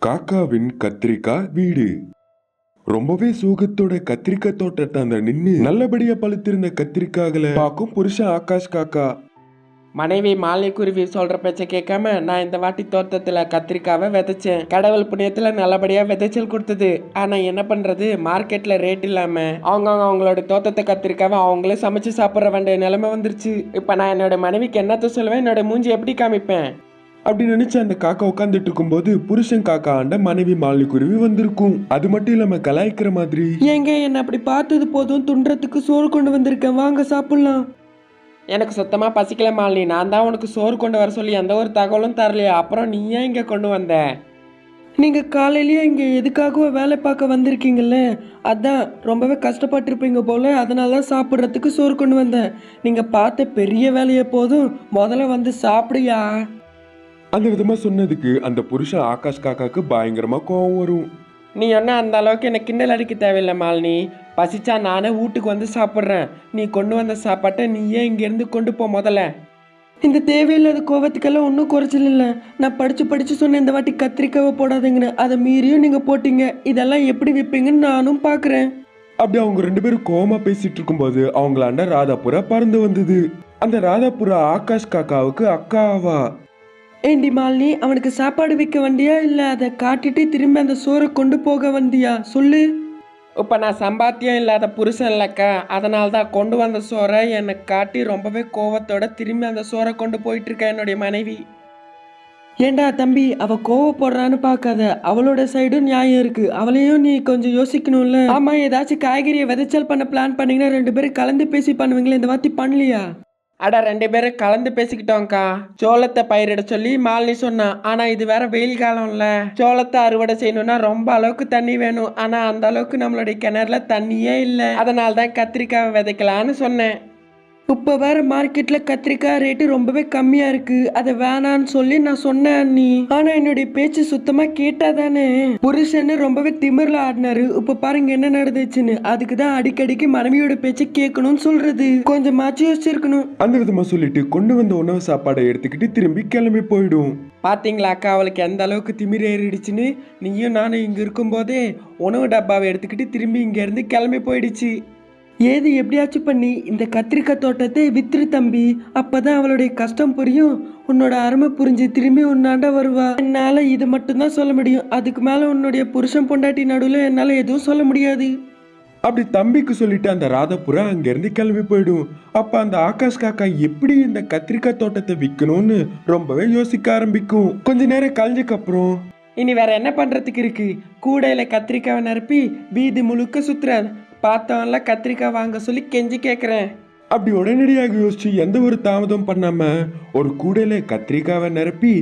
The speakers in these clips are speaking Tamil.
காக்காவின் கத்திரிக்காய் வீடு. ரொம்பவே சோகத்தோட கத்திரிக்காய் தோட்டத்தை அந்த நின்னு நல்லபடியா பழுத்திருந்த கத்திரிக்காய்களை பார்க்கும் புருஷன் ஆகாஷ் காக்கா. மனைவி மாலை குருவி சொல்ற பேச்ச கேட்காம நான் இந்த வாட்டி தோட்டத்துல கத்திரிக்காவை விதைச்சேன். கடவுள் புண்ணியத்துல நல்லபடியா விதைச்சல் கொடுத்தது. ஆனா என்ன பண்றது, மார்க்கெட்ல ரேட் இல்லாம அவங்களோட தோட்டத்தை கத்திரிக்காவை அவங்களே சமைச்சு சாப்பிட்ற வேண்டிய நிலைமை வந்துருச்சு. இப்ப நான் என்னோட மனைவிக்கு என்னத்த சொல்லுவேன், என்னோட மூஞ்சி எப்படி காமிப்பேன் அப்படி நினைச்சு அந்த காக்கா உட்காந்துட்டு இருக்கும் போது புருஷன் காக்கா ஆண்ட மனைவி மாலை குருவி வந்திருக்கும். அது மட்டும் இல்லாம கலாய்க்கிற மாதிரி, ஏங்க என்ன அப்படி பார்த்தது போதும், துன்றதுக்கு சோறு கொண்டு வந்திருக்கேன், வாங்க சாப்பிடலாம். எனக்கு சுத்தமா பசிக்கல மாலினி, நான் தான் உனக்கு சோறு கொண்டு வர சொல்லி எந்த ஒரு தகவலும் தரலையா, அப்புறம் நீ ஏன் இங்க கொண்டு வந்த? நீங்க காலையிலேயே இங்க எதுக்காகவோ வேலை பார்க்க வந்திருக்கீங்கல்ல, அதான் ரொம்பவே கஷ்டப்பட்டிருப்பீங்க போல, அதனால தான் சாப்பிட்றதுக்கு சோறு கொண்டு வந்தேன். நீங்க பார்த்த பெரிய வேலையை போதும், முதல்ல வந்து சாப்பிடுயா. அந்த விதமா சொன்னதுக்கு அந்த புருஷன் ஆகாஷ் காக்காக்கு பயங்கரமா கோவம் வரும். நீ ஒன்றும் அந்த அளவுக்கு எனக்கு கிண்டல் அடிக்க தேவையில்லை மாலினி, பசிச்சா நானே வீட்டுக்கு வந்து சாப்பிட்றேன். நீ கொண்டு வந்த சாப்பாட்டை நீயே இங்கேருந்து கொண்டு போ முதல்ல. இந்த தேவையில்லாத கோவத்துக்கெல்லாம் ஒன்றும் குறைச்சல் இல்லை. நான் படித்து சொன்னேன் இந்த வாட்டி கத்திரிக்காவை போடாதீங்கன்னு, அதை மீறியும் நீங்கள் போட்டீங்க. இதெல்லாம் எப்படி விற்பீங்கன்னு நானும் பார்க்குறேன். அப்படி அவங்க ரெண்டு பேரும் கோவமா பேசிட்டு இருக்கும்போது அவங்களாண்ட ராதாபுரா பறந்து வந்தது. அந்த ராதாபுரா ஆகாஷ் காக்காவுக்கு அக்காவா. ஏண்டி மாலினி, அவனுக்கு சாப்பாடு வைக்க வந்தியா இல்லை அதை காட்டிட்டு திரும்பி அந்த சோறை கொண்டு போக வந்தியா சொல்லு. இப்போ நான் சம்பாத்தியம் இல்லாத புருஷன் இல்லைக்கா, அதனால தான் கொண்டு வந்த சோறை எனக்கு காட்டி ரொம்பவே கோவத்தோட திரும்பி அந்த சோறை கொண்டு போயிட்டு இருக்கா என்னுடைய மனைவி. ஏண்டா தம்பி, அவ கோவப்படுறான்னு பார்க்காத, அவளோட சைடும் நியாயம் இருக்கு, அவளையும் நீ கொஞ்சம் யோசிக்கணும்ல. ஆமா, ஏதாச்சும் காய்கறியை விதைச்சல் பண்ண பிளான் பண்ணீங்கன்னா 2 பேரும் கலந்து பேசி பண்ணுவீங்களே, இந்த வாட்டி பண்ணலையா? அடா 2 பேரும் கலந்து பேசிக்கிட்டோம்க்கா. சோளத்தை பயிரிட சொல்லி மாலினி சொன்னான். ஆனா இது வேற வெயில் காலம்ல, சோளத்தை அறுவடை செய்யணும்னா ரொம்ப அளவுக்கு தண்ணி வேணும். ஆனா அந்த அளவுக்கு நம்மளுடைய கிணறுல தண்ணியே இல்லை, அதனால தான் கத்திரிக்காய் விதைக்கலான்னு சொன்னேன். இப்போ வேற மார்க்கெட்ல கத்திரிக்காய் ரேட்டு ரொம்பவே கம்மியா இருக்கு, அதை வேணான்னு சொல்லி நான் சொன்னேன் நீ. ஆனா என்னுடைய பேச்சு சுத்தமா கேட்டாதானே. புருஷன்னு ரொம்பவே திமிர்ல ஆடினாரு. இப்ப பாருங்க என்ன நடந்துச்சுன்னு. அதுக்குதான் அடிக்கடிக்கு மனைவியோட பேச்சை கேட்கணும்னு சொல்றது. கொஞ்சமாச்சும் யோசிச்சிருக்கணும். அந்த விதமா சொல்லிட்டு கொண்டு வந்த உணவு சாப்பாடை எடுத்துக்கிட்டு திரும்பி கிளம்பி போயிடும். பாத்தீங்களா அக்கா, அவளுக்கு எந்த அளவுக்கு திமிர் ஏறிடுச்சுன்னு. நீயும் நானும் இங்க இருக்கும் போதே உணவு டப்பாவை எடுத்துக்கிட்டு திரும்பி இங்க இருந்து கிளம்பி போயிடுச்சு. ஏது எப்படியாச்சும் பண்ணி இந்த கத்திரிக்காய் தோட்டத்தை வித்துரு தம்பி, அப்பதான் அவளுடைய கஷ்டம் புரியும், உன்னோட அருமை புரிஞ்சு திரும்பி உன்னாண்ட வருவா. என்னால இது மட்டும்தான் சொல்ல முடியும், அதுக்கு மேல உன்னுடைய புருஷன் பொண்டாட்டி நடுவில் என்னால எதுவும் சொல்ல முடியாது. அப்படி தம்பிக்கு சொல்லிட்டு அந்த ராதாபுரா அங்க இருந்து கிளம்பி போயிடும். அப்ப அந்த ஆகாஷ் காக்கா எப்படி இந்த கத்திரிக்காய் தோட்டத்தை விற்கணும்னு ரொம்பவே யோசிக்க ஆரம்பிக்கும். கொஞ்ச நேரம் கழிஞ்சதுக்கு அப்புறம் இனி வேற என்ன பண்றதுக்கு இருக்கு, கூடையில கத்திரிக்காவை நிரப்பி வீதி முழுக்க சுத்துறேன், பார்த்தவன்ல கத்திரிக்காய் வாங்க சொல்லி கெஞ்சி கேட்குறேன். அப்படி உடனடியாக யோசிச்சு எந்த ஒரு தாமதம் பண்ணாம ஒரு கூடையில கத்திரிக்காவை நிரப்பி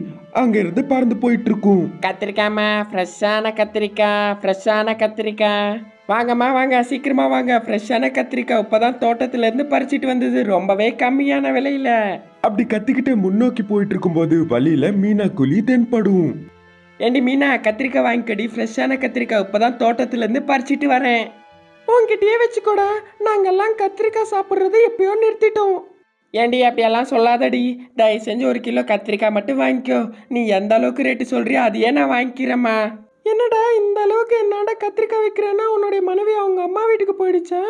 அங்க இருந்து பறந்து போயிட்டு இருக்கும். கத்திரிக்காய்மா, ஃப்ரெஷ்ஷான கத்திரிக்காய், ஃப்ரெஷ்ஷான கத்திரிக்காய், வாங்கம்மா வாங்க, சீக்கிரமா வாங்க, ஃப்ரெஷ்ஷான கத்திரிக்காய் இப்பதான் தோட்டத்துல இருந்து பறிச்சிட்டு வந்தது, ரொம்பவே கம்மியான விலையில. அப்படி கத்திக்கிட்டு முன்னோக்கி போயிட்டு இருக்கும்போது வழியில மீனா குழி தென்படும். ஏண்டி மீனா, கத்திரிக்காய் வாங்கிக்கடி, ஃப்ரெஷ்ஷான கத்திரிக்காய் இப்பதான் தோட்டத்துல இருந்து பறிச்சிட்டு வரேன். உங்ககிட்டயே வச்சுக்கோடா, நாங்கெல்லாம் கத்திரிக்காய் சாப்பிட்றது எப்பயோ நிறுத்திட்டோம். ஏண்டி அப்படியெல்லாம் சொல்லாதடி, தயவு செஞ்சு 1 கிலோ கத்திரிக்காய் மட்டும் வாங்கிக்கோ. நீ எந்த அளவுக்கு ரேட்டு சொல்றியோ அதையே நான் வாங்கிக்கிறேம்மா. என்னடா இந்த அளவுக்கு என்னாண்ட கத்திரிக்காய் விற்கிறேன்னா உன்னுடைய மனைவி அவங்க அம்மா வீட்டுக்கு போயிடுச்சா?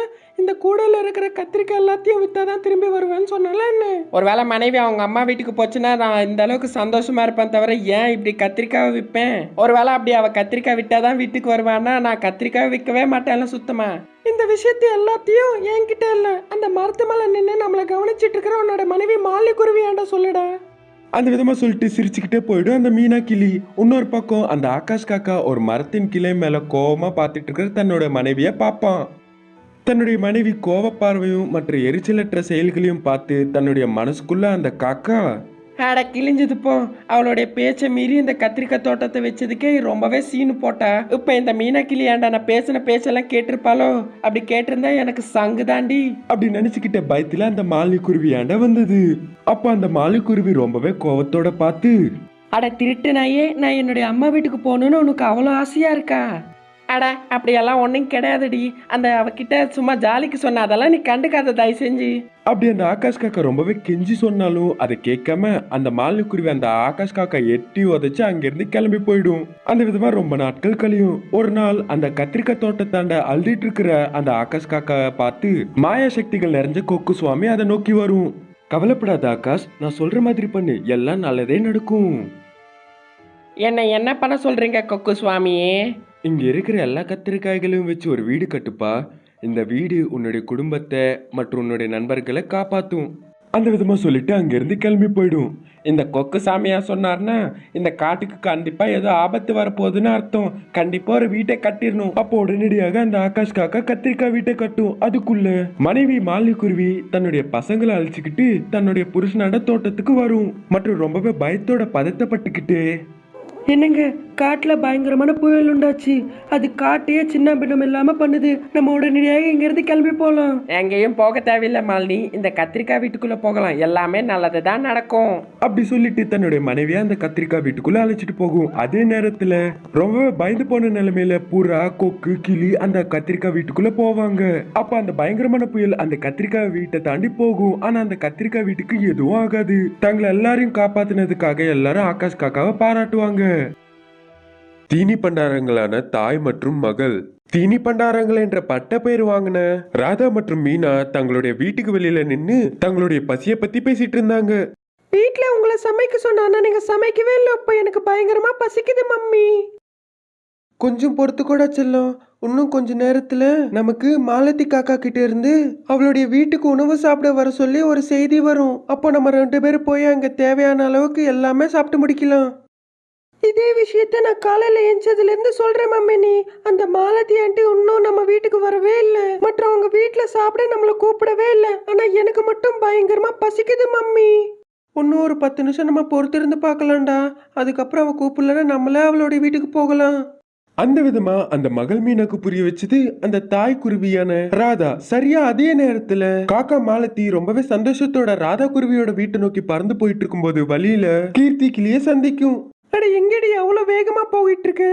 இந்த கூடையில் இருக்கிற கத்திரிக்காய் எல்லாத்தையும் வித்தாதான் திரும்பி வருவேன்னு சொன்னால என்ன? ஒருவேளை மனைவி அவங்க அம்மா வீட்டுக்கு போச்சுன்னா நான் இந்த அளவுக்கு சந்தோஷமா இருப்பேன், தவிர ஏன் இப்படி கத்திரிக்காவை விற்பேன்? ஒருவேளை அப்படி அவ கத்திரிக்காய் விட்டாதான் வீட்டுக்கு வருவான்னா நான் கத்திரிக்காய் விற்கவே மாட்டேன்ல சுத்தமா. இந்த விஷயத்தை எல்லாத்தையும் என்கிட்ட இல்ல, அந்த மரத்து மேல நின்று நம்மளை கவனிச்சிட்டு இருக்கிற உன்னோட மனைவி மாலை குருவியாண்ட சொல்லுடா. அந்த விதமா சொல்லிட்டு சிரிச்சுக்கிட்டே போயிடும் அந்த மீனா கிளி. இன்னொரு பக்கம் அந்த ஆகாஷ் காக்கா ஒரு மரத்தின் கிளை மேல கோவமா பார்த்துட்டு இருக்கிற தன்னோட மனைவிய பார்ப்பான். தன்னுடைய மனைவி கோவ பார்வையும் மற்ற எரிச்சலற்ற செயல்களையும் பார்த்து தன்னுடைய மனசுக்குள்ள அந்த காக்கா அட கிழிஞ்சது போ, அவளுடைய பேச்சை மீறி இந்த கத்திரிக்காய் தோட்டத்தை வச்சதுக்கே ரொம்பவே சீனு போட்டா. இப்ப இந்த மீனா கிளியாண்டா நான் பேசின பேச்செல்லாம் கேட்டிருப்பாளோ? அப்படி கேட்டிருந்தா எனக்கு சங்கு தாண்டி. அப்படி நினைச்சுக்கிட்ட பயத்துல அந்த மாலி குருவியாண்ட வந்தது. அப்ப அந்த மாலி குருவி ரொம்பவே கோவத்தோட பார்த்து, அட திருட்டு நாயே, நான் என்னுடைய அம்மா வீட்டுக்கு போகணும்னு உனக்கு அவ்வளோ ஆசையா இருக்கா? அட அப்படியெல்லாம் ஒன்றும் கிடையாதுடி. அந்த அவகிட்ட சும்மா ஜாலிக்கு சொன்ன, அதெல்லாம் நீ கண்டுக்காத தயவு செஞ்சு. அப்படி அந்த ஆகாஷ் காக்கா ரொம்பவே கெஞ்சி சொன்னாலும் அதை கேட்காம அந்த மாலுக்குருவி அந்த ஆகாஷ் காக்கா எட்டி உதைச்சு அங்கிருந்து கிளம்பி போயிடும். அந்த விதமா ரொம்ப நாட்கள் கழியும். ஒரு நாள் அந்த கத்திரிக்காய் தோட்டத்தாண்ட அழுதுட்டு இருக்கிற அந்த ஆகாஷ் காக்காவை பார்த்து மாயா சக்திகள் நிறைஞ்ச கொக்கு சுவாமி அதை நோக்கி வரும். கவலைப்படாத ஆகாஷ், நான் சொல்ற மாதிரி பண்ணு, எல்லாம் நல்லதே நடக்கும். என்ன பண்ண சொல்றீங்க கொக்கு சுவாமியே? இங்க இருக்கிற எல்லா கத்திரிக்காய்களையும் வச்சு ஒரு வீடு கட்டுப்பா. இந்த வீடு உன்னுடைய குடும்பத்தை மற்றும் உன்னுடைய நண்பர்களை காப்பாத்தும். அந்த விதமா சொல்லிட்டு அங்கிருந்து கிளம்பி போயிடும். இந்த கொக்கு சாமியா சொன்னார்னா இந்த காட்டுக்கு கண்டிப்பா ஏதோ ஆபத்து வரப்போகுதுன்னு அர்த்தம். கண்டிப்பா ஒரு வீட்டை கட்டிடணும். அப்போ உடனடியாக அந்த ஆகாஷ் காக்கா கத்திரிக்காய் வீட்டை கட்டும். அதுக்குள்ள மனைவி மாலிக்குருவி தன்னுடைய பசங்களை அழிச்சுக்கிட்டு தன்னுடைய புருஷனோட தோட்டத்துக்கு வரும். மற்றும் ரொம்பவே பயத்தோட பதட்டப்பட்டுக்கிட்டு, என்னங்க, காட்டில் பயங்கரமான புயல் உண்டாச்சு. அது காட்டையே சின்ன பின்னம் இல்லாமல் பண்ணுது. நம்ம உடனடியாக இங்கேருந்து கிளம்பி போகலாம். எங்கேயும் போக தேவையில்லை மாலினி, இந்த கத்திரிக்காய் வீட்டுக்குள்ளே போகலாம். எல்லாமே நல்லது தான் நடக்கும். அப்படி சொல்லிட்டு தன்னுடைய மனைவியா அந்த கத்திரிக்காய் வீட்டுக்குள்ள அழைச்சிட்டு போகும். அதே நேரத்துல ரொம்பவே பயந்து போன நிலைமையில புறா, கொக்கு, கிளி அந்த கத்திரிக்காய் வீட்டுக்குள்ள போவாங்க. அப்ப அந்த பயங்கரமான புயல் அந்த கத்திரிக்காய் வீட்டை தாண்டி போகும். ஆனா அந்த கத்திரிக்காய் வீட்டுக்கு எதுவும் ஆகாது. தங்களை எல்லாரையும் காப்பாத்தினதுக்காக எல்லாரும் ஆகாஷ் காக்காவை பாராட்டுவாங்க. தீனி பண்டாரங்களான தாய் மற்றும் மகள். தீனி பண்டாரங்கள் என்ற பட்ட பெயர் வாங்கின ராதா மற்றும் மீனா தங்களுடைய வீட்டுக்கு வெளியில நின்னு தங்களுடைய பசிய பத்தி பேசிட்டு இருந்தாங்க. வீட்டில் உங்களை சமைக்க சொன்னா நீங்க சமைக்கவே இல்லை. இப்போ எனக்கு பயங்கரமா பசிக்குது மம்மி. கொஞ்சம் பொறுத்து கூட செல்லும். இன்னும் கொஞ்ச நேரத்துல நமக்கு மாலதி காக்கா கிட்ட இருந்து அவளுடைய வீட்டுக்கு உணவு சாப்பிட வர சொல்லி ஒரு செய்தி வரும். அப்போ நம்ம 2 பேரும் போய் அங்க தேவையான அளவுக்கு எல்லாமே சாப்பிட்டு முடிக்கலாம். இதே விஷயத்த நான் காலையில எஞ்சதுல இருந்து சொல்றேன் மம்மி. நீ அந்த மாலதி ஆண்டி இன்னும் நம்ம வீட்டுக்கு வரவே இல்லை. மற்றும் அவங்க வீட்டுல சாப்பிட நம்மள கூப்பிடவே இல்லை. ஆனா எனக்கு மட்டும் பயங்கரமா பசிக்குது மம்மி. இன்னும் ஒரு 10 நிமிஷம் நம்ம பொறுத்திருந்து பார்க்கலாம்டா. அதுக்கப்புறம் அவ கூப்பிடலன்னா நம்மளே அவளுடைய வீட்டுக்கு போகலாம். அந்த விதமா அந்த மகள் மீனாக்கு புரிய வச்சது அந்த தாய் குருவியான ராதா. சரியா அதே நேரத்துல காக்கா மாலதி ரொம்பவே சந்தோஷத்தோட ராதா குருவியோட வீட்டை நோக்கி பறந்து போயிட்டு இருக்கும்போது வழியில கீர்த்தி கிளிய சந்திக்கும். அட எங்கடி அவ்வளோ வேகமா போயிட்டு இருக்கு?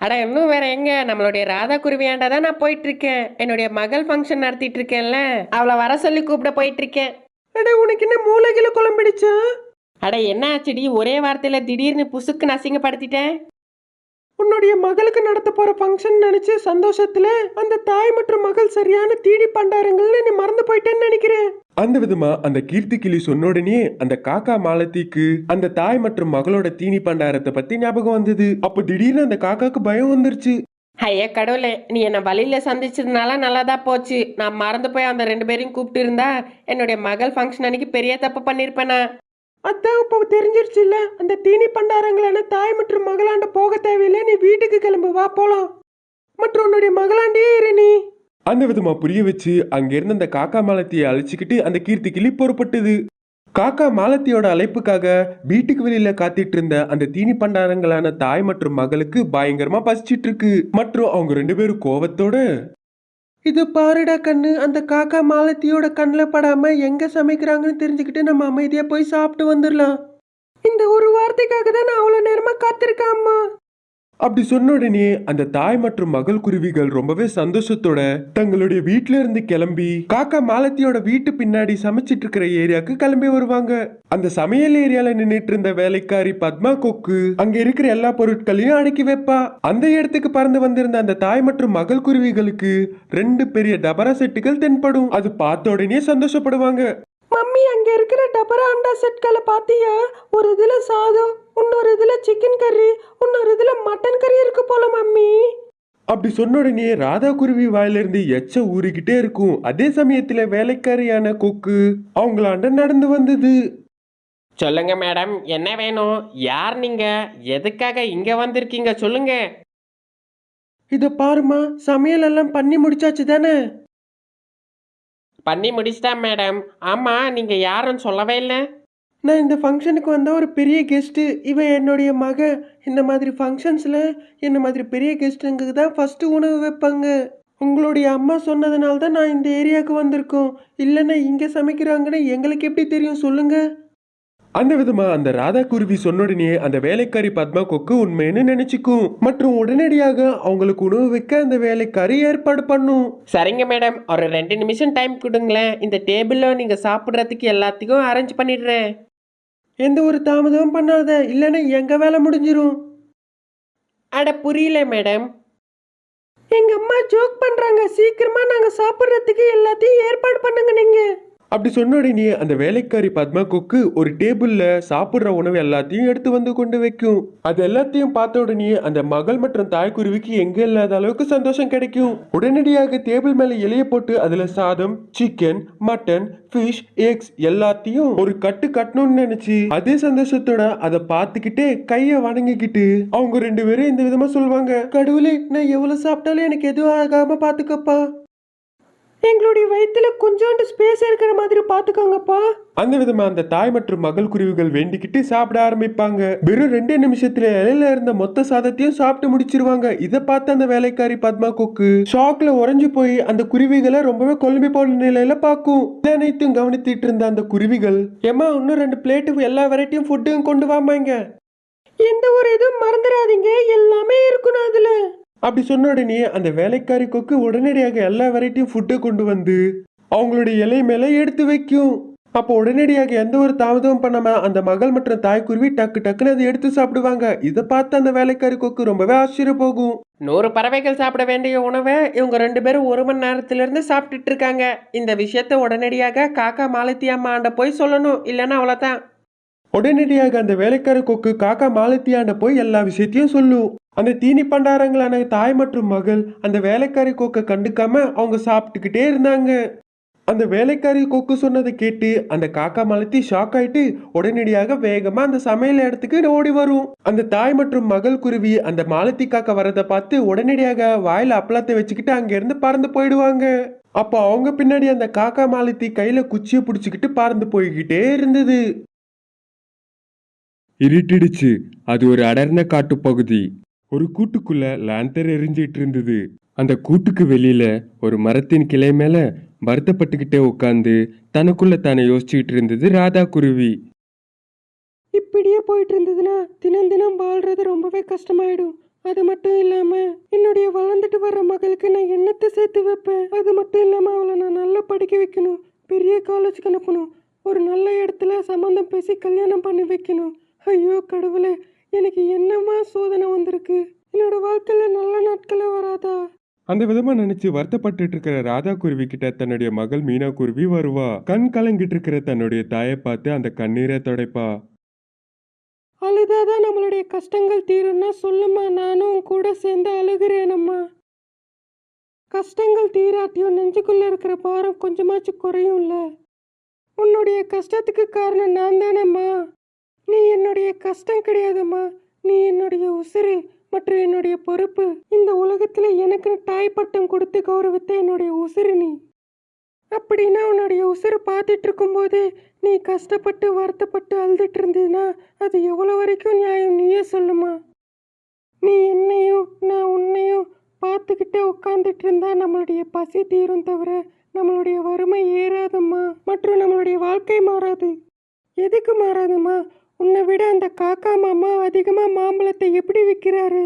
அட இன்னும் வேற எங்க, நம்மளுடைய ராதா குருவியாண்டா தான் நான் போயிட்டு இருக்கேன். என்னுடைய மகள் ஃபங்க்ஷன் நடத்திட்டு இருக்கேன்ல, அவளை வர சொல்லி கூப்பிட போயிட்டு இருக்கேன். அட உனக்கு என்ன மூளைகளை குழம்பிடுச்சா? அட என்ன ஆச்சுடி, ஒரே வார்த்தையில திடீர்னு புசுக்கு அசிங்கப்படுத்திட்டேன். உன்னுடைய மகளுக்கு நடத்த போற ஃபங்க்ஷன் நினைச்சு சந்தோஷத்துல அந்த தாய் மற்றும் மகள் சரியான தீனி பண்டாரங்கள்னு நீ மறந்து போயிட்டேன்னு நினைக்கிறேன். அந்த விதமா அந்த கீர்த்தி கிளி சொன்ன உடனே அந்த காக்கா மாலத்திக்கு அந்த தாய் மற்றும் மகளோட தீனி பண்டாரத்தை பத்தி ஞாபகம் வந்தது. அப்ப திடீர்னு அந்த காக்காக்கு பயம் வந்துருச்சு. ஐயா கடவுளே, நீ என்ன வழியில சந்திச்சதுனால நல்லாதான் போச்சு. நான் மறந்து போய் அந்த 2 பேரையும் கூப்பிட்டு இருந்தா என்னுடைய மகள் ஃபங்க்ஷன் அன்னைக்கு பெரிய தப்பு பண்ணிருப்பேனா? அதான் இப்போ தெரிஞ்சிருச்சு இல்ல, அந்த தீனி பண்டாரங்களான தாய் மற்றும் மகளாண்ட போக தேவையில்லை. நீ வீட்டுக்கு கிளம்பு, வா போலாம். மற்றும் உன்னுடைய மகளாண்டே இரு நீ. அந்த விதமா புரிய வச்சு அங்கிருந்து அந்த காக்கா மாலத்தியை அழைச்சிக்கிட்டு அந்த கீர்த்தி கிளி புறப்பட்டது. காக்கா மாலத்தியோட அழைப்புக்காக வீட்டுக்கு வெளியில காத்திட்டு இருந்த அந்த தீனி பண்டாரங்களான தாய் மற்றும் மகளுக்கு பயங்கரமா பசிச்சிட்டு இருக்கு. மற்றும் அவங்க 2 பேரும் கோவத்தோட, இது பாருடா கண்ணு, அந்த காக்கா மாலத்தியோட கண்ணில் படாம எங்க சமைக்கிறாங்கன்னு தெரிஞ்சுக்கிட்டு நம்ம அமைதியா போய் சாப்பிட்டு வந்துடலாம். இந்த ஒரு வார்த்தைக்காக தான் நான் அவ்வளோ நேரமா காத்திருக்கேன் அம்மா. அப்படி சொன்ன உடனே அந்த தாய் மற்றும் மகள் குருவிகள் ரொம்பவே சந்தோஷத்தோட தங்களுடைய வீட்டுல இருந்து கிளம்பி காக்கா மாலத்தியோட வீட்டு பின்னாடி சமைச்சிட்டு இருக்கிற ஏரியாவுக்கு கிளம்பி வருவாங்க. அந்த சமையல் ஏரியால நின்னுட்டு இருந்த வேலைக்காரி பத்மா கொக்கு அங்க இருக்கிற எல்லா பொருட்களையும் அடுக்கி வைப்பா. அந்த இடத்துக்கு பறந்து வந்திருந்த அந்த தாய் மற்றும் மகள் குருவிகளுக்கு 2 பெரிய டபரா செட்டுகள் தென்படும். அது பார்த்த உடனே சந்தோஷப்படுவாங்க. மம்மி, அங்க இருக்கிற டபரா அண்டா செட்களை பாத்தியா? ஒரு இதுல சாதம், இன்னொரு இதுல சிக்கன் கறி, இன்னொரு இதுல மட்டன் கறி இருக்கு போல மம்மி. அப்படி சொன்ன உடனே ராதா குருவி வாயிலிருந்து எச்ச ஊறிக்கிட்டே இருக்கும். அதே சமயத்துல வேலைக்காரியான கொக்கு அவங்களாண்ட நடந்து வந்தது. சொல்லுங்க மேடம், என்ன வேணும்? யார் நீங்க? எதுக்காக இங்க வந்திருக்கீங்க சொல்லுங்க. இத பாருமா, சமையல் எல்லாம் பண்ணி முடிச்சாச்சு தானே? பண்ணி முடிச்சிட்டா மேடம். ஆமா, நீங்க யாருன்னு சொல்லவே இல்லை. நான் இந்த ஃபங்க்ஷனுக்கு வந்த ஒரு பெரிய கெஸ்ட்டு. இவன் என்னுடைய மக. இந்த மாதிரி ஃபங்க்ஷன்ஸில் என்ன மாதிரி பெரிய கெஸ்ட்டுங்களுக்கு தான் ஃபஸ்ட்டு உணவு வைப்பாங்க. உங்களுடைய அம்மா சொன்னதுனால தான் நான் இந்த ஏரியாவுக்கு வந்திருக்கோம். இல்லைன்னா இங்கே சமைக்கிறாங்கன்னு எங்களுக்கு எப்படி தெரியும் சொல்லுங்க? அந்த விதமா அந்த ராதா குருவி சொன்ன உடனே அந்த வேலைக்காரி பத்மா கொக்கு உண்மைன்னு நினைச்சுக்கும் மற்றும் உடனடியாக அவங்களுக்கு உணவு வைக்க அந்த வேலைக்காரி ஏற்பாடு பண்ணும். சரிங்க மேடம், ஒரு 2 நிமிஷம் டைம் கொடுங்களேன். இந்த டேபிளில் நீங்கள் சாப்பிட்றதுக்கு எல்லாத்துக்கும் அரேஞ்ச் பண்ணிடுறேன். எந்த ஒரு தாமதமும் பண்ணாத, இல்லைன்னா எங்க வேலை முடிஞ்சிரும். அட புரியல மேடம். எங்க அம்மா ஜோக் பண்றாங்க. சீக்கிரமா நாங்க சாப்பிட்றதுக்கு எல்லாத்தையும் ஏற்பாடு பண்ணுங்க நீங்க. அப்படி சொன்ன உடனே அந்த வேலைக்காரி பத்மா கொக்கு ஒரு டேபிள்ல சாப்பிடுற உணவு எல்லாத்தையும் எடுத்து வந்து கொண்டு வைக்கும். அது எல்லாத்தையும் பார்த்த உடனே அந்த மகள் மற்றும் தாய்க்குருவிக்கு எங்க இல்லாத அளவுக்கு சந்தோஷம் கிடைக்கும். உடனடியாக டேபிள் மேல இலைய போட்டு அதுல சாதம், சிக்கன், மட்டன், ஃபிஷ், எக்ஸ் எல்லாத்தையும் ஒரு கட்டு கட்டணும்னு நினைச்சு அதே சந்தோஷத்தோட அதை பார்த்துக்கிட்டே கைய வணங்கிக்கிட்டு அவங்க 2 பேரும் இந்த விதமா சொல்லுவாங்க, கடவுளே நான் எவ்வளவு சாப்பிட்டாலும் எனக்கு எதுவும் ஆகாம பாத்துக்கப்பா. எங்களுடைய வயிற்றுல கொஞ்சோண்டு ஸ்பேஸ் இருக்கிற மாதிரி பார்த்துக்கோங்கப்பா. அந்த விதமா அந்த தாய் மற்றும் மகள் குருவிகள் வேண்டிக்கிட்டு சாப்பிட ஆரம்பிப்பாங்க. வெறும் 2 நிமிஷத்துல இலையில இருந்த மொத்த சாதத்தையும் சாப்பிட்டு முடிச்சிருவாங்க. இதை பார்த்து அந்த வேலைக்காரி பத்மா கொக்கு ஷாக்ல உறைஞ்சு போய் அந்த குருவிகளை ரொம்பவே குழம்பி போன நிலையில பார்க்கும். இதை அனைத்தும் கவனித்துட்டு இருந்த அந்த குருவிகள், ஏமா இன்னும் 2 பிளேட்டு எல்லா வெரைட்டியும் ஃபுட்டும் கொண்டு வாமாங்க. எந்த ஒரு இதுவும் மறந்துடாதீங்க, எல்லாமே இருக்கணும் அதுல. அப்படி சொன்ன உடனே அந்த வேலைக்காரி கொக்கு உடனடியாக எல்லா வெரைட்டியும் ஃபுட்டை கொண்டு வந்து அவங்களுடைய இலை மேல எடுத்து வைக்கும். அப்போ உடனடியாக எந்த ஒரு தாமதமும் பண்ணாம அந்த மகள் மற்றும் தாய்க்குருவி டக்கு டக்குன்னு அதை எடுத்து சாப்பிடுவாங்க. இதை பார்த்து அந்த வேலைக்காரி கொக்கு ரொம்பவே ஆச்சரிய போகும். 100 பறவைகள் சாப்பிட வேண்டிய உணவை இவங்க 2 பேரும் 1 மணி நேரத்திலிருந்து சாப்பிட்டுட்டு இருக்காங்க. இந்த விஷயத்த உடனடியாக காக்கா மாலத்தி அம்மாண்ட போய் சொல்லணும், இல்லைன்னா அவ்வளோதான். உடனடியாக அந்த வேலைக்கார கொக்கு காக்கா மாலத்தியாண்ட போய் எல்லா விஷயத்தையும் சொல்லும். அந்த தீனி பண்டாரங்களான தாய் மற்றும் மகள் அந்த வேலைக்காரி கொக்கை கண்டுக்காம அவங்க சாப்பிட்டுக்கிட்டே இருந்தாங்க. அந்த வேலைக்காரி கொக்கு சொன்னதை கேட்டு அந்த காக்கா மாலத்தி ஷாக் ஆயிட்டு உடனடியாக வேகமா அந்த சமையல் இடத்துக்கு ஓடி வரும். அந்த தாய் மற்றும் மகள் குருவி அந்த மாலத்தி காக்கா வரதை பார்த்து உடனடியாக வாயில அப்பளத்தை வச்சுக்கிட்டு அங்க இருந்து பறந்து போயிடுவாங்க. அப்போ அவங்க பின்னாடி அந்த காக்கா மாலத்தி கையில குச்சியை பிடிச்சுக்கிட்டு பறந்து போய்கிட்டே இருந்தது. இருட்டிடுச்சு. அது ஒரு அடர்ந்த காட்டுப்பகுதி. ஒரு கூட்டுக்குள்ள லாந்தர் எரிஞ்சிட்டு இருந்தது. அந்த கூட்டுக்கு வெளியில ஒரு மரத்தின் கிளை மேல வருத்தப்பட்டுக்கிட்டே உட்காந்து தனக்குள்ள தானே யோசிச்சுக்கிட்டு இருந்தது ராதா குருவி. இப்படியே போயிட்டு இருந்ததுன்னா தினம் தினம் வாழ்றது ரொம்பவே கஷ்டமாயிடும். அது மட்டும் இல்லாம என்னுடைய வளர்ந்துட்டு வர்ற மகளுக்கு நான் என்னத்தை சேர்த்து வைப்பேன். அது மட்டும் இல்லாம அவளை நான் நல்லா படிக்க வைக்கணும், பெரிய காலேஜுக்கு அனுப்பணும், ஒரு நல்ல இடத்துல சம்மந்தம் பேசி கல்யாணம் பண்ணி வைக்கணும். ஐயோ கடவுளே, எனக்கு என்னமா சோதனை வந்திருக்கு. என்னோட வாழ்க்கையில நல்ல நாட்களே வராதா? அந்த விதமா நினைச்சு வருத்தப்பட்டு இருக்கிற ராதா குருவி கிட்ட தன்னுடைய மகள் மீனா குருவி வருவா. கண் கலங்கிட்டு இருக்கிற தன்னுடைய தாயை பார்த்து அந்த கண்ணீரை துடைப்பா. அழுதாதான் நம்மளுடைய கஷ்டங்கள் தீரும்னா சொல்லுமா, நானும் கூட சேர்ந்து அழுகிறேனம்மா. கஷ்டங்கள் தீராட்டியும் நெஞ்சுக்குள்ள இருக்கிற பாரம் கொஞ்சமாச்சும் குறையும்ல. உன்னுடைய கஷ்டத்துக்கு காரணம் நான் தானேம்மா. நீ என்னுடைய கஷ்டம் கிடையாதும்மா, நீ என்னுடைய உசிறு மற்றும் என்னுடைய பொறுப்பு. இந்த உலகத்துல எனக்கு தாய் பட்டம் கொடுத்து கௌரவித்த என்னுடைய உசிறு நீ. அப்படின்னா உன்னுடைய உசிறு பார்த்துட்டு இருக்கும்போது நீ கஷ்டப்பட்டு வருத்தப்பட்டு அழுதுட்டு இருந்ததுன்னா அது எவ்வளோ வரைக்கும் நியாயம், நீயே சொல்லுமா. நீ என்னையும் நான் உன்னையும் பார்த்துக்கிட்டே உட்காந்துட்டு இருந்தா நம்மளுடைய பசி தீரும் தவிர நம்மளுடைய வறுமை ஏறாதம்மா, மற்றும் நம்மளுடைய வாழ்க்கை மாறாது. எதுக்கு மாறாதும்மா? உன்னை விட அந்த காக்கா மாமா அதிகமாக மாம்பழத்தை எப்படி விற்கிறாரு?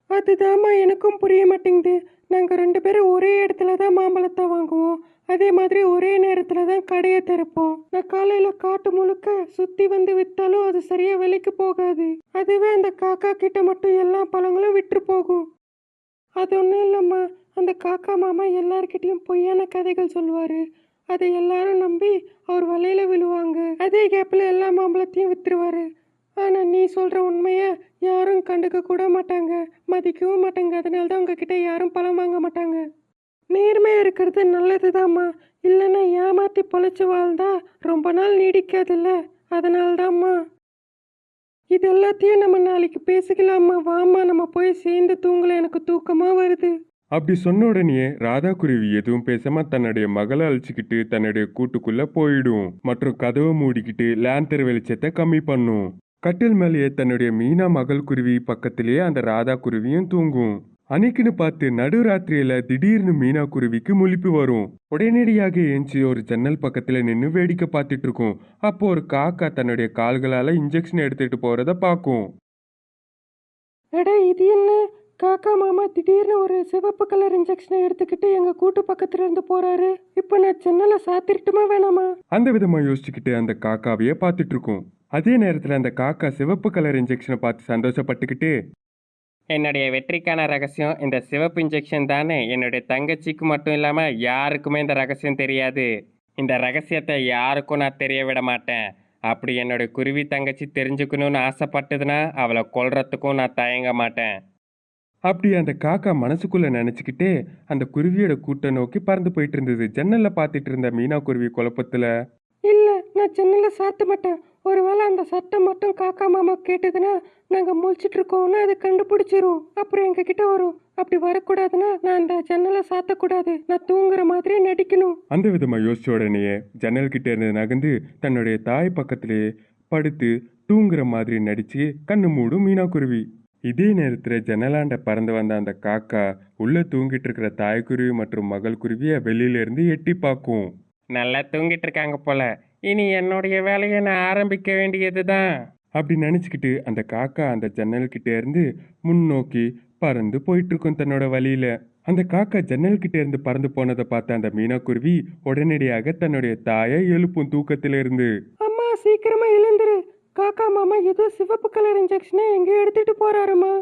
அதுதாம்மா எனக்கும் புரிய மாட்டேங்குது. நாங்கள் 2 பேரும் ஒரே இடத்துல தான் மாம்பழத்தை வாங்குவோம், அதே மாதிரி ஒரே நேரத்தில் தான் கடையை திறப்போம். நான் காலையில் காட்டு முழுக்க சுற்றி வந்து விற்றாலும் அது சரியாக விலைக்கு போகாது. அதுவே அந்த காக்கா கிட்ட மட்டும் எல்லா பழங்களும் விற்று போகும். அது ஒன்றும் இல்லைம்மா, அந்த காக்கா மாமா எல்லார்கிட்டையும் பொய்யான கதைகள் சொல்லுவார். அதை எல்லாரும் நம்பி அவர் வலையில விழுவாங்க. அதே கேப்பில் எல்லா மாம்பழத்தையும் விற்றுருவாரு. ஆனால் நீ சொல்கிற உண்மையை யாரும் கண்டுக்க கூட மாட்டாங்க, மதிக்கவும் மாட்டாங்க. அதனால தான் உங்ககிட்ட யாரும் பழம் வாங்க மாட்டாங்க. நேர்மையாக இருக்கிறது நல்லது தாம்மா, இல்லைன்னா ஏமாற்றி பொழைச்சி வாழ்ந்தா ரொம்ப நாள் நீடிக்காதுல்ல. அதனால தாம்மா. இது எல்லாத்தையும் நம்ம நாளைக்கு பேசிக்கலாமா? வாமா, நம்ம போய் சேர்ந்து தூங்கல, எனக்கு தூக்கமாக வருது. அப்படி சொன்ன உடனே ராதா குருவி எதுவும் பேசாம தன்னுடைய மகளை அழிச்சுக்கிட்டு தன்னுடைய கூட்டுக்குள்ள போயிடும் மற்றும் கதவை மூடிக்கிட்டு லேந்தர் வெளிச்சத்தை கம்மி பண்ணும். கட்டில் மேலேயே தன்னுடைய மீனா மகள் குருவி பக்கத்திலேயே அந்த ராதா குருவியும் தூங்கும். அன்னைக்குன்னு பார்த்து நடுராத்திரியில திடீர்னு மீனா குருவிக்கு முழிப்பு வரும். உடனடியாக ஏஞ்சி ஒரு ஜன்னல் பக்கத்துல நின்னு வேடிக்கை பார்த்துட்டு இருக்கும். அப்போ ஒரு காக்கா தன்னுடைய கால்களால இன்ஜெக்ஷன் எடுத்துட்டு போறத பார்க்கும். அட இது என்ன? காக்கா மாமா திடீர்னு ஒரு சிவப்பு கலர் இன்ஜெக்ஷனை எடுத்துக்கிட்டு எங்க கூட்டு பக்கத்துல இருந்து போறாரு. இப்போ நான் ஜன்னலை சாத்திரட்டுமா வேணாமா? அந்த விதமா யோசிச்சுக்கிட்டு அந்த காக்காவையே பார்த்துட்டு இருக்கும். அதே நேரத்துல அந்த காக்கா சிவப்பு கலர் இன்ஜெக்ஷனை பார்த்து சந்தோஷப்பட்டுக்கிட்டு, என்னுடைய வெற்றிக்கான ரகசியம் இந்த சிவப்பு இன்ஜெக்ஷன் தானே. என்னுடைய தங்கச்சிக்கு மட்டும் இல்லாமல் யாருக்குமே இந்த ரகசியம் தெரியாது. இந்த ரகசியத்தை யாருக்கும் நான் தெரிய விட மாட்டேன். அப்படி என்னுடைய குருவி தங்கச்சி தெரிஞ்சுக்கணும்னு ஆசைப்பட்டதுன்னா அவளை கொல்றதுக்கும் நான் தயங்க மாட்டேன். அப்படி அந்த காக்கா மனசுக்குள்ள நினைச்சுக்கிட்டே அந்த குருவியோட கூட்டை நோக்கி பறந்து போயிட்டு இருந்தது. ஜன்னல்ல பார்த்துட்டு இருந்த மீனா குருவி குழப்பத்துல, இல்ல, நான் ஜன்னலை சாத்த மாட்டேன். ஒருவேளை அந்த சத்தம் மட்டும் காக்கா மாமா கேட்டதுன்னா நாங்க முழிச்சிட்டு இருக்கோம்னு அது கண்டுபிடிச்சிரும். அப்புறம் எங்க கிட்ட வரும். அப்படி வரக்கூடாதுன்னா நான் அந்த ஜன்னலை சாத்தக்கூடாது. நான் தூங்குற மாதிரி நடிக்கணும். அந்த விதமா யோசிச்ச உடனேயே ஜன்னல் கிட்ட இருந்து நகர்ந்து தன்னுடைய தாய் பக்கத்திலேயே படுத்து தூங்குற மாதிரி நடிச்சு கண்ணு மூடும் மீனா குருவி. இதே நேரத்துல ஜன்னலாண்ட பறந்து வந்த அந்த காக்கா உள்ள தூங்கிட்டு இருக்கிற தாய்க்குருவி மற்றும் மகள் குருவிய வெளியில இருந்து எட்டி பார்க்கும். நல்லா தூங்கிட்டு இருக்காங்க போல. இனி என்னுடைய வேலையை நான் ஆரம்பிக்க வேண்டியது தான். அப்படி நினைச்சுக்கிட்டு அந்த காக்கா அந்த ஜன்னல் கிட்ட இருந்து முன்னோக்கி பறந்து போயிட்டு இருக்கும் தன்னோட வழியில. அந்த காக்கா ஜன்னல் கிட்ட இருந்து பறந்து போனதை பார்த்த அந்த மீனா குருவி உடனடியாக தன்னுடைய தாயை எழுப்பும் தூக்கத்தில இருந்து. அம்மா சீக்கிரமா எழுந்துரு. காக்கா மாமா ஏதோ சிவப்பு கலர் இன்ஜெக்ஷனை எங்க எடுத்துட்டு போறாருமா.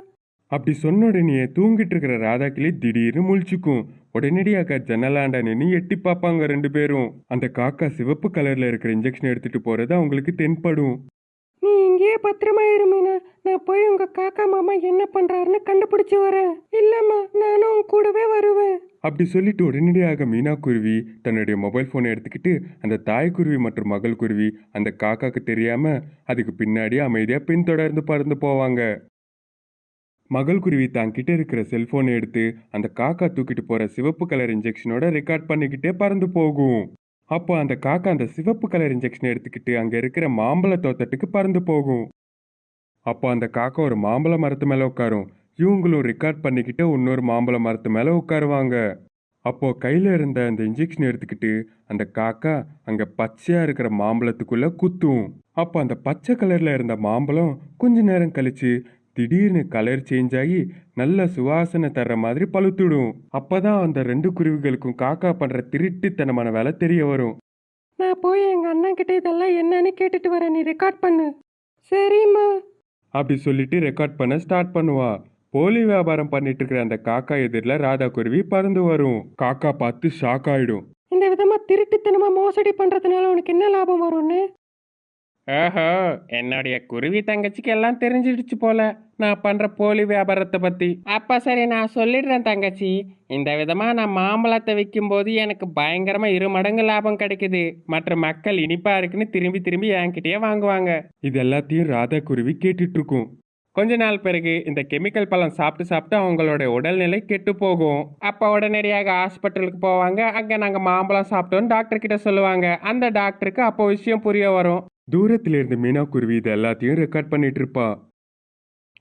அப்படி சொன்ன உடனே தூங்கிட்டு இருக்கிற ராதாக்கிளி திடீர்னு முழிச்சுக்கும். உடனடியாக ஜன்னலாண்ட நின்று எட்டி பார்ப்பாங்க ரெண்டு பேரும். அந்த காக்கா சிவப்பு கலர்ல இருக்கிற இன்ஜெக்ஷன் எடுத்துட்டு போறது அவங்களுக்கு தென்படும். நீ இங்கேயே பத்திரமா இரு மீனா. நான் போய் உங்க காக்கா மாமா என்ன பண்றாருன்னு கண்டுபிடிச்சு வரேன். இல்லம்மா, நானும் உன் கூடவே வருவேன். அப்படி சொல்லிட்டு உடனடியாக மீனா குருவி தன்னுடைய மொபைல் போனை எடுத்துக்கிட்டு அந்த தாய்க்குருவி மற்றும் மகள் குருவி அந்த காக்காக்கு தெரியாம அதுக்கு பின்னாடி அமைதியா பின்தொடர்ந்து பறந்து போவாங்க. மகள் குருவி தாங்கிட்ட இருக்கிற செல்போனை எடுத்து அந்த காக்கா தூக்கிட்டு போற சிவப்பு கலர் இன்ஜெக்ஷனோட ரெக்கார்ட் பண்ணிக்கிட்டே பறந்து போகும். அப்போ அந்த காக்கா அந்த சிவப்பு கலர் இன்ஜெக்ஷனை எடுத்துக்கிட்டு அங்க இருக்கிற மாம்பழ தோட்டத்துக்கு பறந்து போகும். அப்போ அந்த காக்கா ஒரு மாம்பழ மரத்து மேல உட்காரும். இவங்களும் ரெக்கார்ட் பண்ணிக்கிட்டு இன்னொரு மாம்பழ மரத்து மேல உட்காருவாங்க. அப்போ கையில இருந்த அந்த இன்ஜெக்ஷன் எடுத்துக்கிட்டு அந்த காக்கா அங்க பச்சையா இருக்கிற மாம்பழத்துக்குள்ள குத்தும். அப்போ அந்த பச்சை கலர்ல இருந்த மாம்பழம் கொஞ்ச நேரம் கழிச்சு திடீர்னு கலர் சேஞ்ச் ஆகி நல்ல சுவாசனை தர்ற மாதிரி பழுத்துடும். அப்பதான் அந்த ரெண்டு குருவிகளுக்கும் காக்கா பண்ற திருட்டுத்தனமான வேலை தெரிய வரும். நான் போய் எங்க அண்ணன் கிட்ட இதெல்லாம் என்னன்னு கேட்டுட்டு வரேன். நீ ரெக்கார்ட் பண்ணு. சரிம்மா. அப்படி சொல்லிட்டு ரெக்கார்ட் பண்ண ஸ்டார்ட் பண்ணுவா. போலி வியாபாரம் பண்ணிட்டு இருக்கிற அந்த காக்கா எதிரில் ராதா குருவி பறந்து வரும். காக்கா பார்த்து ஷாக் ஆயிடும். இந்த விதமா திருட்டுத்தனமா மோசடி பண்றதுனால உனக்கு என்ன லாபம் வரும்னு? ஓஹோ, என்னுடைய குருவி தங்கச்சிக்கு எல்லாம் தெரிஞ்சிடுச்சு போல நான் பண்ற போலி வியாபாரத்தை பத்தி. அப்ப சரி, நான் சொல்லிடுறேன் தங்கச்சி. இந்த விதமா நான் மாம்பழத்தை விற்கும் போது எனக்கு பயங்கரமா 2 மடங்கு லாபம் கிடைக்குது. மற்ற மக்கள் இனிப்பா இருக்குன்னு திரும்பி திரும்பி என்கிட்டயே வாங்குவாங்க. இது எல்லாத்தையும் ராதா குருவி கேட்டுட்டு இருக்கும். கொஞ்ச நாள் பிறகு இந்த கெமிக்கல் பழம் சாப்பிட்டு சாப்பிட்டு அவங்களோட உடல்நிலை கெட்டு போகும். அப்போ உடனடியாக ஹாஸ்பிட்டலுக்கு போவாங்க. அங்கே நாங்கள் மாம்பழம் சாப்பிட்டோன்னு டாக்டர் கிட்ட சொல்லுவாங்க. அந்த டாக்டருக்கு அப்போ விஷயம் புரிய வரும். தூரத்துல இருந்து மீனா குருவி இது எல்லாத்தையும் ரெக்கார்ட் பண்ணிட்டு இருப்பா.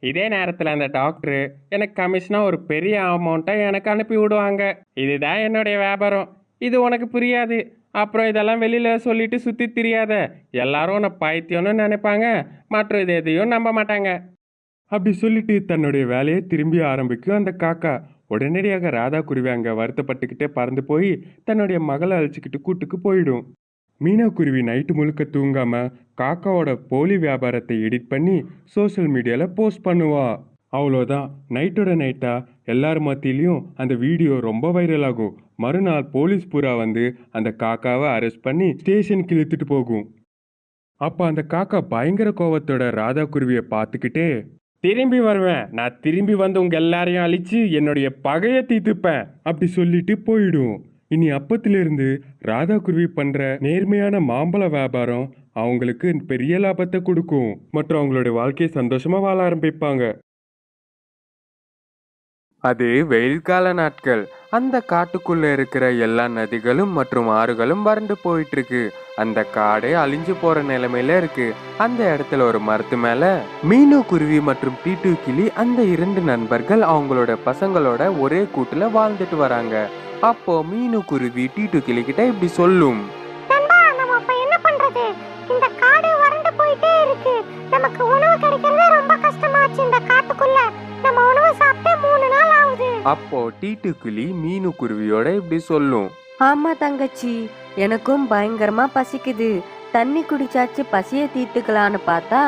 இதே நேரத்தில் அந்த டாக்டர் எனக்கு கமிஷனாக ஒரு பெரிய அமௌண்ட்டை எனக்கு அனுப்பி விடுவாங்க. இதுதான் என்னுடைய வியாபாரம். இது உனக்கு புரியாது. அப்புறம் இதெல்லாம் வெளியில் சொல்லிட்டு சுற்றி தெரியாத எல்லாரும் உன்னை பைத்தியம்னு நினைப்பாங்க. மற்றும் இது எதையும் நம்ப மாட்டாங்க. அப்படி சொல்லிட்டு தன்னுடைய வேலையை திரும்பி ஆரம்பிக்கும் அந்த காக்கா. உடனடியாக ராதா குருவி அங்க வருத்தப்பட்டுக்கிட்டே பறந்து போய் தன்னுடைய மகளை அழைச்சிக்கிட்டு கூட்டுக்கு போயிடும். மீனா குருவி நைட்டு முழுக்க தூங்காம காக்காவோட போலி வியாபாரத்தை எடிட் பண்ணி சோஷியல் மீடியால போஸ்ட் பண்ணுவா. அவ்வளோதான், நைட்டோட நைட்டா எல்லார் மத்தியிலையும் அந்த வீடியோ ரொம்ப வைரல் ஆகும். மறுநாள் போலீஸ் புறா வந்து அந்த காக்காவை அரெஸ்ட் பண்ணி ஸ்டேஷனுக்கு இழுத்துட்டு போகும். அப்ப அந்த காக்கா பயங்கர கோவத்தோட ராதா குருவியை பார்த்துக்கிட்டே, திரும்பி வருவேன். நான் திரும்பி வந்து உங்க எல்லாரையும் அழிச்சு என்னுடைய பகையை தீர்த்துப்பேன் அப்படி சொல்லிட்டு போயிடும். இனி அப்பத்திலிருந்து ராதா குருவி பண்ற நேர்மையான மாம்பழ வியாபாரம் அவங்களுக்கு பெரிய லாபத்தை கொடுக்கும் மற்றும் அவங்களுடைய வாழ்க்கையை சந்தோஷமா வாழ ஆரம்பிப்பாங்க. அது வெயில் கால நாட்கள். அந்த காட்டுக்குள்ள இருக்கிற எல்லா நதிகளும் மற்றும் ஆறுகளும் வறண்டு போயிட்டு இருக்கு. அந்த காடே அழிஞ்சு போற நிலைமையில இருக்கு. அந்த இடத்துல ஒரு மரத்து மேல மீனு குருவி மற்றும் டீட்டு கிளி அந்த 2 நண்பர்கள் அவங்களோட பசங்களோட ஒரே கூட்டுல வாழ்ந்துட்டு வராங்க. அப்போ மீனு குருவி டீட்டு கிளி கிட்ட இப்படி சொல்லும், இந்த காடு வறண்டு போயிட்டே இருக்கு. நமக்கு உணவு கிடைக்கிறது ரொம்ப கஷ்டமாச்சு. இந்த காட்டுக்குள்ள நம்ம உணவு சாப்பிட்டு 3 நாள் ஆகுது. அப்போ டீட்டு கிளி மீனு குருவியோட இப்படி சொல்லும், ஆமா தங்கச்சி, எனக்கும் பயங்கரமா பசிக்குது. தண்ணி குடிச்சாச்சு பசிய தீர்த்துக்கலான்னு பார்த்தா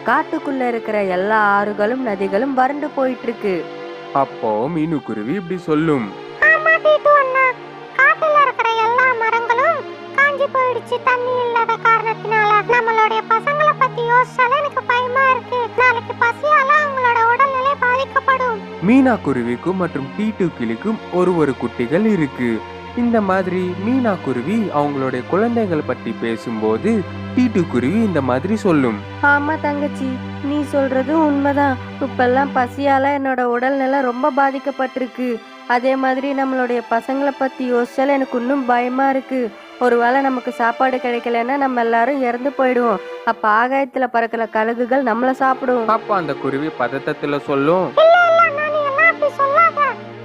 காட்டுக்குள்ள இருக்கிற எல்லா ஆறுகளும் நதிகளும் வறண்டு போயிட்டு இருக்கு. அப்போ மீனு குருவி இப்படி சொல்லும், ஆமா டீட்டு அண்ணா, காட்டுல இருக்கிற எல்லா மரங்களும் காஞ்சி போயிடுச்சு தண்ணி இல்லாத காரணத்தினால. நம்மளுடைய பசங்களை பத்தி யோசிச்சாலே எனக்கு பயமா இருக்கு. நாளைக்கு பசியால அவங்களோட உடல்நிலை பாதிக்கப்படும். மீனா குருவிக்கும் மற்றும் டீட்டு கிளிக்கும் ஒரு குட்டிகள் இருக்கு. இந்த மாதிரி மீனா குருவி அவங்களுடைய குழந்தைகள் பற்றி பேசும்போது டீட்டு குருவி இந்த மாதிரி சொல்லும், ஆமா தங்கச்சி, நீ சொல்றது உண்மைதான். இப்பெல்லாம் பசியால என்னோட உடல்நிலை ரொம்ப பாதிக்கப்பட்டிருக்கு. அதே மாதிரி நம்மளுடைய பசங்களை பத்தி யோசிச்சால எனக்கு இன்னும் பயமா இருக்கு. ஒருவேளை நமக்கு சாப்பாடு கிடைக்கலன்னா நம்ம எல்லாரும் இறந்து போயிடுவோம். அப்ப ஆகாயத்துல பறக்கிற கழுகுகள் நம்மள சாப்பிடும். அப்ப அந்த குருவி பதட்டத்துல சொல்லும், இல்ல இல்ல அண்ணா, நீ எல்லாம் அப்படி சொல்லாத.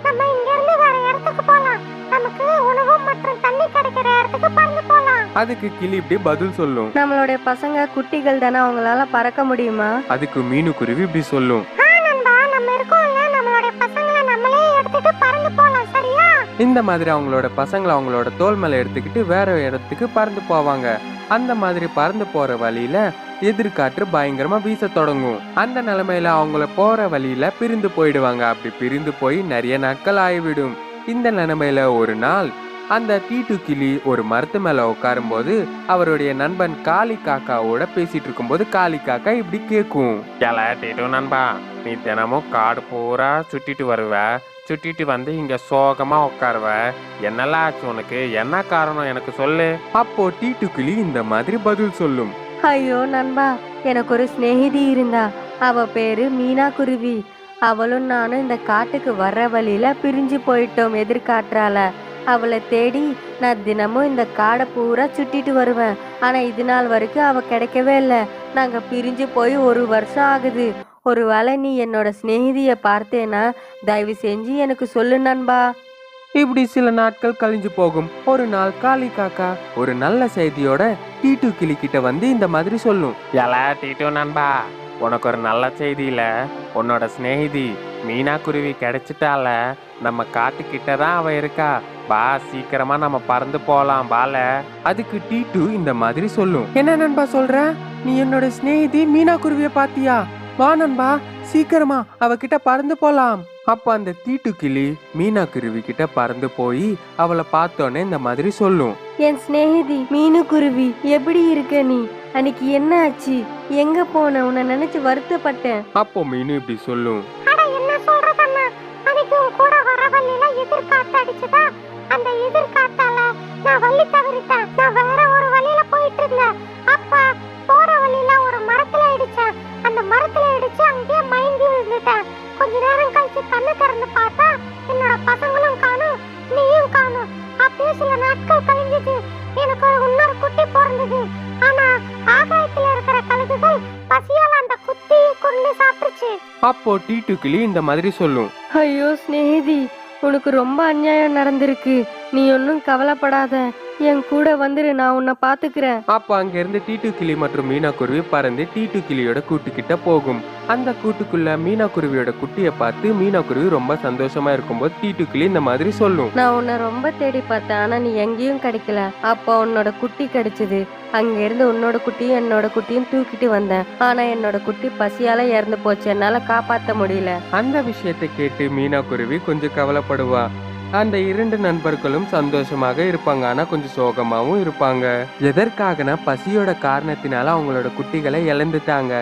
நம்ம இங்க இருந்து வேற இடத்துக்கு போலாம். நமக்கு உணவு மற்றும் தண்ணி கிடைக்கிற இடத்துக்கு பறந்து போலாம். அதுக்கு கிளி இப்படி பதில் சொல்லும், நம்மளுடைய பசங்க குட்டிகள் தானே, அவங்களால பறக்க முடியுமா? அதுக்கு மீனு குருவி இப்படி சொல்லும், நண்பா, நம்ம இருக்கோம்ல, நம்மளுடைய பசங்களை நம்மளே எடுத்துட்டு பறந்து போலாம், சரியா? இந்த மாதிரி அவங்களோட பசங்களை அவங்களோட தோல் மேல எடுத்துக்கிட்டு வேற இடத்துக்கு பறந்து போவாங்க. அந்த மாதிரி பறந்து போற வழியில எதிர்காற்று பயங்கரமா வீச தொடங்கும். அந்த நிலைமையில அவங்கள போற வழியில பிரிந்து போயிடுவாங்க. அப்படி பிரிந்து போய் நிறைய நாட்கள் ஆகிவிடும். இந்த நிலைமையில ஒரு நாள் அந்த டீட்டு கிளி ஒரு மரத்து மேல உட்காரும் போது அவருடைய நண்பன் காளி காக்காவோட பேசிட்டு இருக்கும்போது காளி காக்கா இப்படி கேக்கும், டீட்டு நண்பா, நீ தினமும் காடு பூரா சுட்டிட்டு வருவ, சுட்டிட்டு வந்து இங்க சோகமா உட்காருவ. என்னெல்லாம் ஆச்சு உனக்கு? என்ன காரணம் எனக்கு சொல்லு. அப்போ டீட்டு கிளி இந்த மாதிரி பதில் சொல்லும், ஐயோ நண்பா, எனக்கு ஒரு சிநேகிதி இருந்தா. அவ பேரு மீனா குருவி. அவளும் நானும் இந்த காட்டுக்கு வர்ற வழியில பிரிஞ்சு போயிட்டோம் எதிர்காற்றால. அவளை தேடி நான் தினமும் இந்த காடை பூரா சுட்டிட்டு வருவேன். ஆனா இது நாள் வரைக்கும் அவ கிடைக்கவே இல்லை. நாங்க பிரிஞ்சு போய் 1 வருஷம் ஆகுது. ஒருவேளை நீ என்னோட சிநேகிதிய பார்த்தேன்னா தயவு செஞ்சு எனக்கு சொல்லு நண்பா. இப்படி சில நாட்கள் கழிஞ்சு போகும். ஒரு நாள் காளி காக்கா ஒரு நல்ல செய்தியோட டீட்டு கிளி கிட்ட வந்து இந்த மாதிரி சொல்லும், டீட்டு நண்பா, உனக்கு ஒரு நல்ல செய்தியில உன்னோட சிநேகிதி மீனா குருவி கிடைச்சிட்டால. நம்ம காட்டுக்கிட்ட தான் அவ இருக்கா. பா, சீக்கிரமா நம்ம பறந்து போலாம் பால. அதுக்கு டீட்டு இந்த மாதிரி சொல்லும், என்ன நண்பா சொல்ற? நீ என்னோட சிநேகிதி மீனா குருவிய பாத்தியா? வா நண்பா, சீக்கிரமா அவகிட்ட பறந்து போலாம். அப்ப அந்த டீட்டு கிளி மீனா குருவி கிட்ட பறந்து போய் அவளை பார்த்தோன்னே இந்த மாதிரி சொல்லும், என் சிநேகிதி மீனு குருவி, எப்படி இருக்க நீ? அன்னைக்கு என்ன ஆச்சு? எங்க போன? உன்னை நினைச்சு வருத்தப்பட்டேன். அப்போ மீனு இப்படி சொல்லும், அட என்ன சொல்றதண்ணா, அன்னைக்கு உன் கூட வர வழியில எதிர்காத்து அடிச்சுதா. அந்த எதிர்காத்தால நான் வழி தவறிட்டேன். நான் வேற ஒரு வழியில போயிட்டு இருந்தேன். அப்ப போற வழியில ஒரு மரத்துல இடிச்சேன். அந்த மரத்துல இடிச்சு அங்கேயே மயங்கி விழுந்துட்டேன். கொஞ்ச நேரம் கழிச்சு கண்ணு திறந்து பார்த்தா என்னோட பசங்களும் காணும், நீயும் காணும். அப்படியே சில நாட்கள் கழிஞ்சது. எனக்கு இன்னொரு குட்டி பிறந்தது. ஆனா ஆகாயத்துல இருக்கிற கழுகுகள் பசியால அந்த குட்டி கொண்டு சாப்பிட்டுச்சு. அப்போ டீட்டு கிளி இந்த மாதிரி சொல்லும், ஐயோ சிநேகிதி, உனக்கு ரொம்ப அநியாயம் நடந்திருக்கு. நீ ஒன்னும் கவலைப்படாத, என் கூட வந்துரு, நான் உன்னை பாத்துக்கிறேன். அப்ப அங்க இருந்து டீட்டு கிளி மற்றும் மீனா குருவி பறந்து டீட்டு கிளியோட கூட்டுக்கிட்ட போகும். அந்த கூட்டுக்குள்ள மீனா குருவியோட குட்டியை பார்த்து மீனா குருவி ரொம்ப சந்தோஷமா இருக்கும்போது டீட்டு கிளி இந்த மாதிரி சொல்லும், நான் உன்னை ரொம்ப தேடி பார்த்தேன், ஆனா நீ எங்கேயும் கிடைக்கல. அப்போ உன்னோட குட்டி கிடைச்சது. அங்க இருந்து உன்னோட குட்டியும் என்னோட குட்டியும் தூக்கிட்டு வந்தேன். ஆனா என்னோட குட்டி பசியால இறந்து போச்சு, என்னால காப்பாத்த முடியல. அந்த விஷயத்தை கேட்டு மீனா குருவி கொஞ்சம் கவலைப்படுவா. அந்த 2 நண்பர்களும் சந்தோஷமாக இருப்பாங்க, ஆனா கொஞ்சம் சோகமாவும் இருப்பாங்க. எதற்காகனா பசியோட காரணத்தினால அவங்களோட குட்டிகளை இழந்துட்டாங்க.